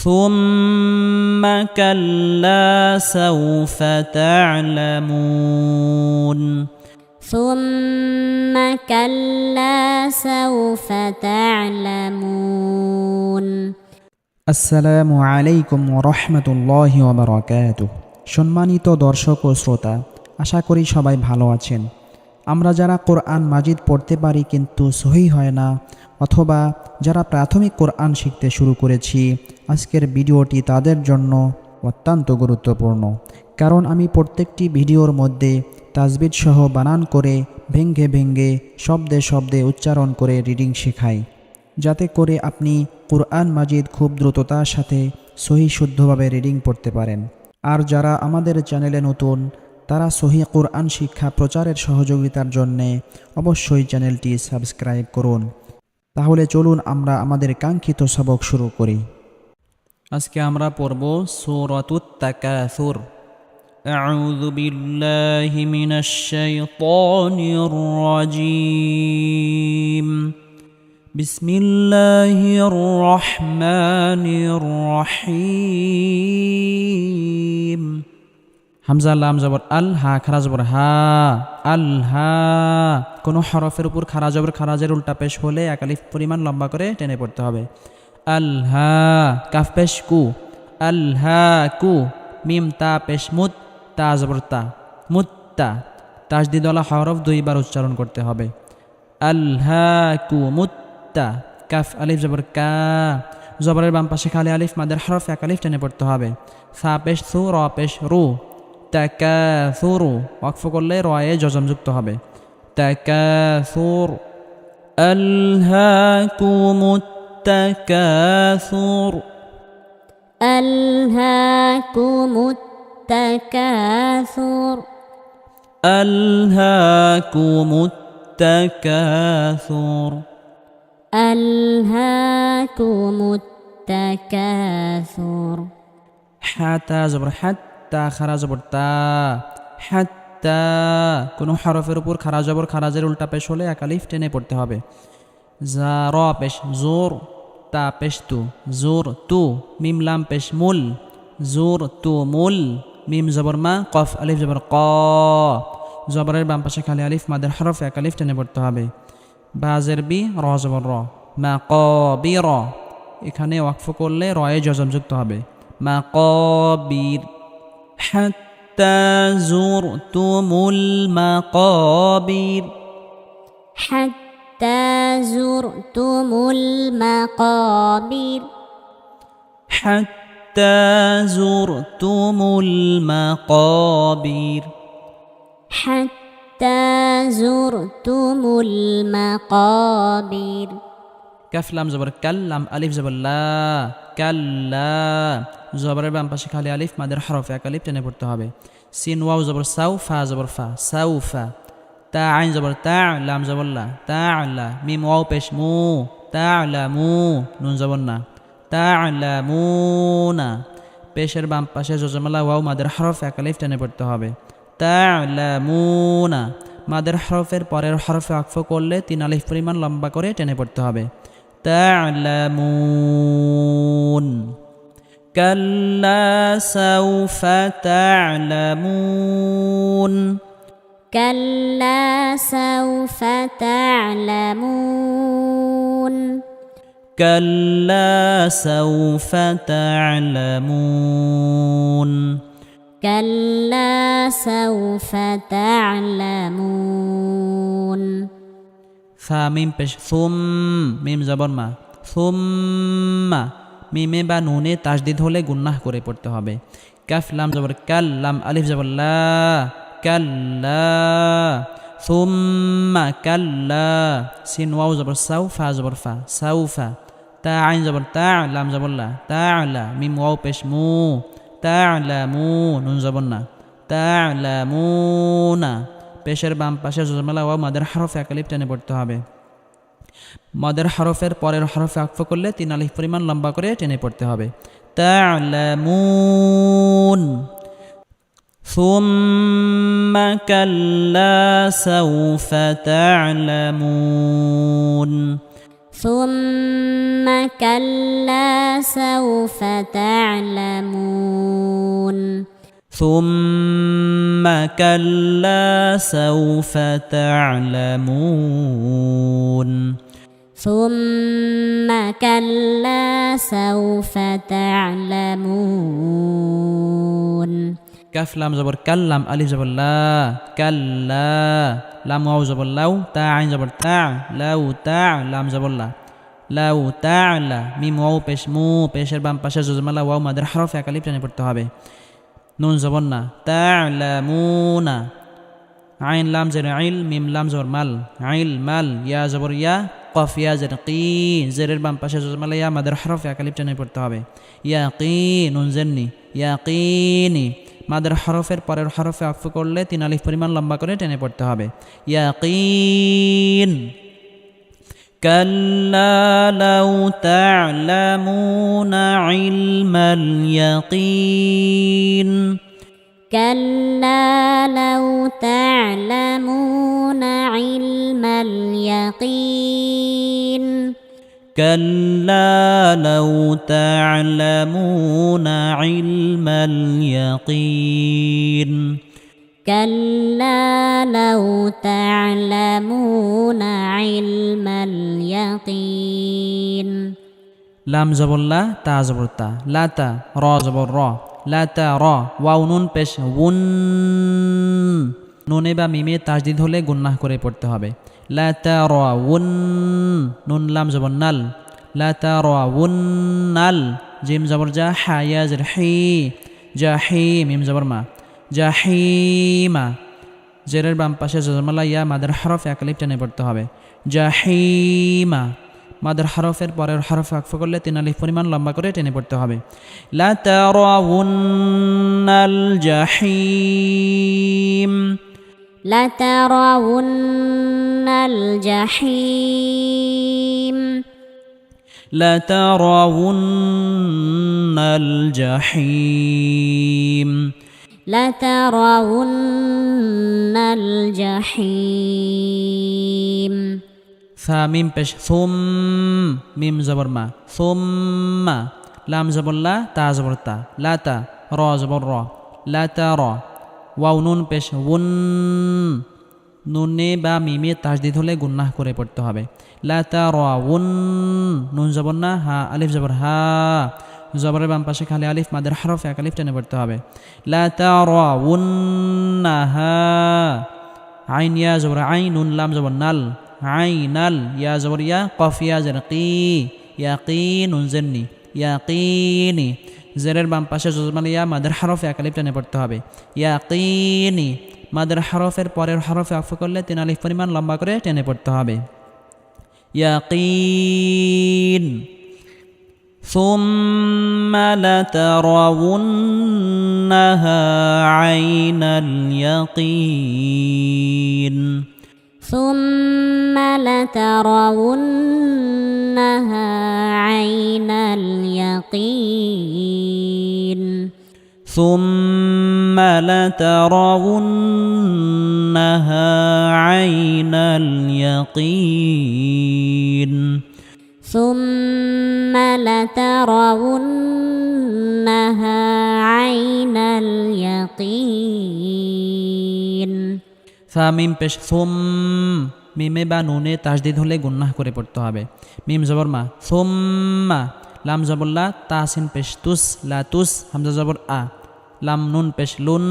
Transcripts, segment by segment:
ثم كلا سوف تعلمون ثم كلا سوف تعلمون আসসালামু আলাইকুম ওয়া রাহমাতুল্লাহি ওয়া বারাকাতুহু। সম্মানিত দর্শক ও শ্রোতা, আশা করি সবাই ভালো আছেন। আমরা যারা কোরআন মাজিদ পড়তে পারি কিন্তু সহি হয় না, অথবা যারা প্রাথমিক কোরআন শিখতে শুরু করেছি, আজকের ভিডিওটি তাদের জন্য অত্যন্ত গুরুত্বপূর্ণ। কারণ আমি প্রত্যেকটি ভিডিওর মধ্যে তাজবিদ সহ বানান করে ভেঙ্গে ভেঙ্গে শব্দে শব্দে উচ্চারণ করে রিডিং শেখাই, যাতে করে আপনি কোরআন মাজিদ খুব দ্রুততার সাথে সহি শুদ্ধভাবে রিডিং পড়তে পারেন। আর যারা আমাদের চ্যানেলে নতুন, তারা সহি কোরআন শিক্ষা প্রচারের সহযোগিতার জন্যে অবশ্যই চ্যানেলটি সাবস্ক্রাইব করুন। তাহলে চলুন আমরা আমাদের কাঙ্ক্ষিত সবক শুরু করি। আজকে আমরা পড়ব সূরাতুত তাকাসুর। আউযু বিল্লাহি মিনাশ শাইতানির রাজীম। বিসমিল্লাহির রহমানির রহিম। হামজা লাম জবর আল, হা খারা জবর হা, আল হা। কোনো হরফের উপর খারা জবর খারাজের উল্টা পেশ হলে এক আলিফ পরিমাণ লম্বা করে টেনে পড়তে হবে। আল হা, কাফ পেশ কু, আল হা কু। মিম তা পেশ মুত, তা জবর তা, মুত্তা। তাজদিদওয়ালা হরফ দুইবার উচ্চারণ করতে হবে। আল হা কু মুত্তা। কাফ আলিফ জবর কা, জবরের বাম পাশে খালি আলিফ মাদের হরফ এক আলিফ টেনে পড়তে হবে। সা পেশ সু, র পেশ রু। তাকাসুরু ওয়াকফ করলে রয়ে জজম যুক্ত হবে। তাকাসুর। আলহাকুমুত তাকাসুর। আলহাকুমুত তাকাসুর। আলহাকুমুত তাকাসুর। আলহাকুমুত তাকাসুর। হাতা জবর হাত, তা খারা জবর তা, হাত্তা। কোনো হরফের উপর খারা জবর খারাজের উল্টা পেশ হলে এক আলিফ টেনে পড়তে হবে। জা র পেশ জোর, তা পেশ তু, জোর তু। মিম লাম পেশ মুল, জোর তু মুল। মিম জবর মা, কফ আলিফ জবর ক। জবরের বাম পাশে খালি আলিফ মাদের হরফ এক আলিফ টেনে পড়তে হবে। বাজের বি, র জবর র, মা ক বি র। এখানে ওয়াকফ করলে রয়ে জজম যুক্ত হবে। মা ক বীর। حتى زرتم المقابر. حتى زرتم المقابر. حتى زرتم المقابر. حتى زرتم المقابر. কাফ লাম জবর কাল, লাম আলিফ জবর লা, কাল্লা। জবরের বাম পাশে খালি আলিফ মাদের হরফ এক আলিফ টেনে পড়তে হবে। সিন ওয়াও জবর সাউ, ফা জবর ফা, সাউফা। তা আইন জবর তা, লাম জবর লা, তাআলা। মিম ওয়াও পেশ মু, তা'লামু। নুন জবর না, তা'লামুনা। পেশের বাম পাশে জজমালা ওয়াও মাদের হরফ এক আলিফ টেনে পড়তে হবে। তা'লামুনা। মাদের হরফের পরের হরফে ওয়াকফ করলে তিন আলিফ পরিমাণ লম্বা করে টেনে পড়তে হবে। تعلمون. كلا سوف تعلمون. كلا سوف تعلمون. كلا سوف تعلمون. كلا سوف تعلمون. ফা মিম পেশ সুম, মিম জবর মা, সুম্মা। মিমে বা নুনে তাসদিদ হলে গুন্নাহ করে পড়তে হবে। কাফ লাম জবর কাল, লাম আলিফ জবর লা, কাল্লা। সুম্মা কাল্লা। সিন ওয়াও জবর সাউ, ফা জবর ফা, সাউফা। তা আইন জবর তা, লাম জবর লা, তাআলা। মিম ওয়াও পেশ মু, তা'লামু। নুন জবর না, তা'লামুনা। পেশের বাম পাশে জজমালা ওয়াও মাদের হরফ এক আলিফ টেনে পড়তে হবে। মাদের হরফের পরের হরফে ওয়াকফ করলে তিন আলিফ পরিমাণ লম্বা করে টেনে পড়তে হবে। তা'লামুন। ثم كلا سوف تعلمون. ثم كلا سوف تعلمون ثم كلا سوف تعلمون ثم كلا سوف تعلمون কাফ লাম জবর কাল্লাম আলিফ জবর লা কাল্লা লাম ওয়াও জবর লাউ তা আইন জবর তা লাউ তা লাম জবর লা লাউ তা'লা মিম ওয়াও পেশ মু পেশের বাম পাশে জজমালা ওয়াও মাদের হরফ এক আলিফ টেনে পড়তে হবে নুন জবর না তা'লামুনা আইন লাম জের ইল মিম লাম জবর মাল আইল মাল ইয়া জবর ইয়া কফ ইয়া জের কি জেরের বাম পাশে জজমালা ইয়া মাদের হরফ এক আলিফ টেনে পড়তে হবে ইয়াকি নুন জেরনি ইয়াকিনি মাদের হরফের পরের হরফে আফু করলে 3 আলিফ পরিমাণ লম্বা করে টেনে পড়তে হবে ইয়াকিন كلا لو تعلمون علم اليقين كلا لو تعلمون علم اليقين كلا لو تعلمون علم اليقين كلا لو تعلمون علم اليقين লাম জবর লা তা জবর তা লা তা র জবর র লা তা র ওয়াও নুন পেশ উন নুনে বা মিমে তাসদিদ হলে গুন্নাহ করে পড়তে হবে লা তা র উন নুন লাম জবর নাল লা তা র উন নাল জিম জবর জা হা ইয়া জের হি জাহি মিম জবর মা জাহিমা জেরের বাম পাশে জজমালা ইয়া মাদের হরফ এক আলিফ টেনে পড়তে হবে জাহিমা মাদের হরফের পরের হরফ আকফ করলে 3 আলিফ পরিমাণ লম্বা করে টেনে পড়তে হবে লা তারাউন্নাল জাহিম لترون الجحيم لترون الجحيم لترون الجحيم ثا ميم পেশ ثم মিম জবর মা ثم লাম জবর লা তা জবর তা লা তা র জবর র লা তা র ওয়াও নুন পেশ উন নুনে বা মিমে তাসদিদ হলে গুন্নাহ করে পড়তে হবে লা তা র উন নুন জবর না হা আলিফ জবর হা জবরের বাম পাশে খালি আলিফ মাদের হরফ এক আলিফ টেনে পড়তে হবে লা তা র উন হা আইন ইয়া জবর আইন নুন লাম জবর নাল আইনাল ইয়া জবর ইয়া কফ ইয়া জের কি ইয়াকিন জেরনি ইয়াকিনি জেরের বাম পাশে জজমান ইয়া মাদের হরফে এক আলিফ টেনে পড়তে হবে ইয়াকিনি মাদের হরফের পরের হরফে আফু করলে 3 আলিফ পরিমাণ লম্বা করে টেনে পড়তে হবে ইয়াকিন ثم لترونها عين اليقين ثم لترونها عين اليقين ثم لترونها عين اليقين ثم لترونها عين اليقين ফা মিম পেশ সুম মিমে বা নুনে তাসদিদ হলে গুন্নাহ করে পড়তে হবে মিম জবর মা সুম্মা লাম জবর লা তাসিন পেশ তুস লা তুস হামজা জবর আ লাম নুন পেশ লুন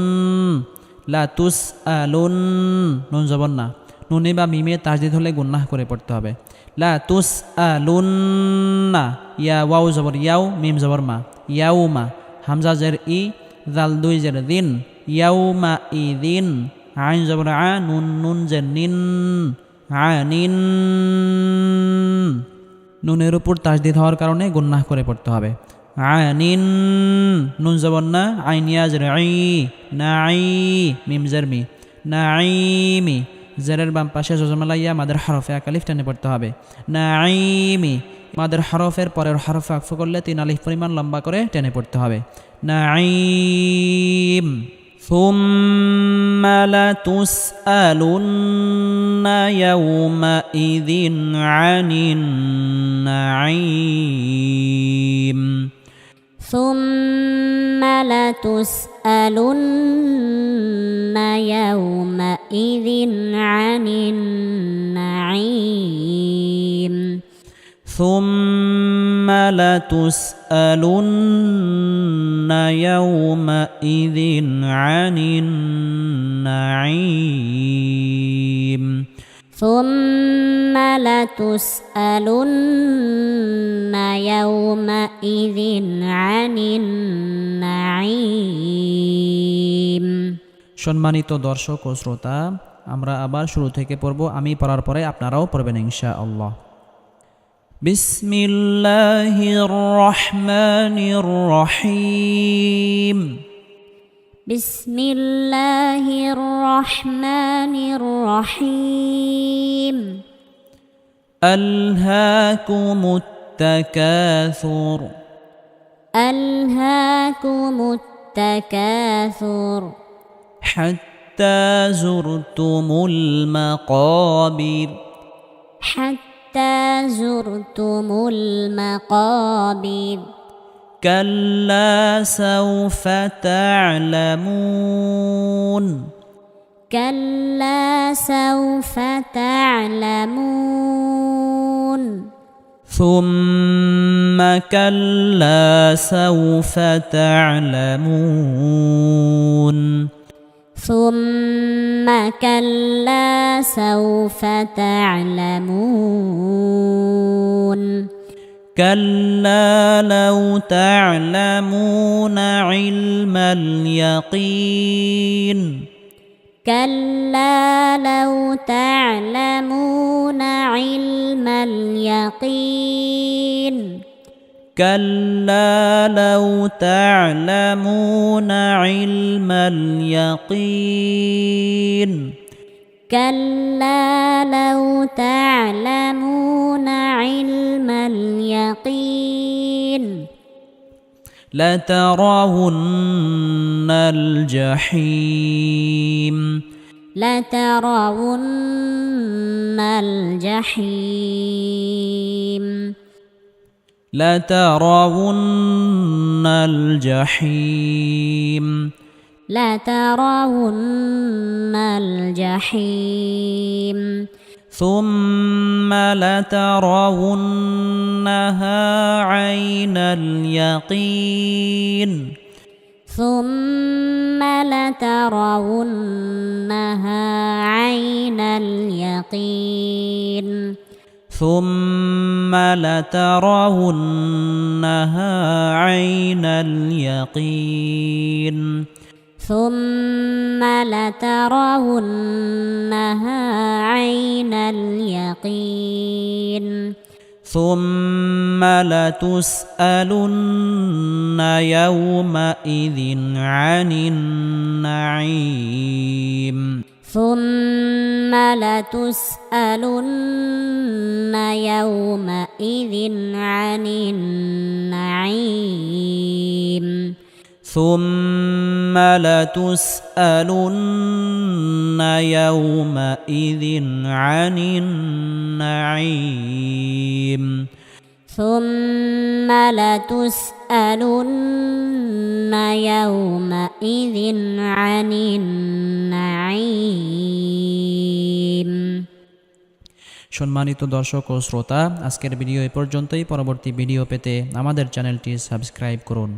লা তুস আ লুন নুন জবর না নুনে বা মিমে তাসদিদ হলে গুন্নাহ করে পড়তে হবে লা তুস আ লুন না ইয়া ওয়াও জবর ইয়াও মিম জবর মা ইয়াও মা হামজা জের ই জাল দুই জের দিন ইয়াও মা ই দিন আইন জবর আ নুন নুন জের নিন আনিন নুনের উপর তাসদিদ হওয়ার কারণে গুন্নাহ করে পড়তে হবে আনিন নুন জবর না আইন ইয়া জের আই নাঈ মিম জের মি নাঈমি জেরের বাম পাশে জজমালা ইয়া মাদের হরফে এক আলিফ টেনে পড়তে হবে নাঈমি মাদের হরফের পরের হরফে আকফ করলে 3 আলিফ পরিমাণ লম্বা করে টেনে পড়তে হবে নাঈম ثم لتسألن يومئذ عن النعيم ثم لتسألن يومئذ عن النعيم ثم لتسألن يومئذ عن النعيم ثم لتسألن يومئذ عن النعيم সম্মানিত দর্শক ও শ্রোতা, আমরা আবার শুরু থেকে পড়ব। আমি পড়ার পরে আপনারাও পড়বেন ইনশাআল্লাহ। বিসমিল্লাহির রহমানির রহিম بسم الله الرحمن الرحيم ألهاكم التكاثر ألهاكم التكاثر حتى زرتم المقابر حتى زرتم المقابر كلا سوف تعلمون كلا سوف تعلمون ثم كلا سوف تعلمون ثم كلا سوف تعلمون كلا لو تعلمون علم اليقين كلا لو تعلمون علم اليقين كلا لو تعلمون علم اليقين كلا لو تعلمون علم اليقين لترون الجحيم لترون الجحيم لترون الجحيم لترون الجحيم ثم لترونها عين اليقين ثم لترونها عين اليقين ثم لترونها عين اليقين ثم لترونها عين اليقين ثم لتسألن يومئذ عن النعيم ثم لتسألن يومئذ عن النعيم ثم لتسألن يومئذ عن النعيم ثم لتسألن يومئذ عن النعيم সম্মানিত দর্শক ও শ্রোতা, আজকের ভিডিও এ পর্যন্তই। পরবর্তী ভিডিও পেতে আমাদের চ্যানেলটি সাবস্ক্রাইব করুন।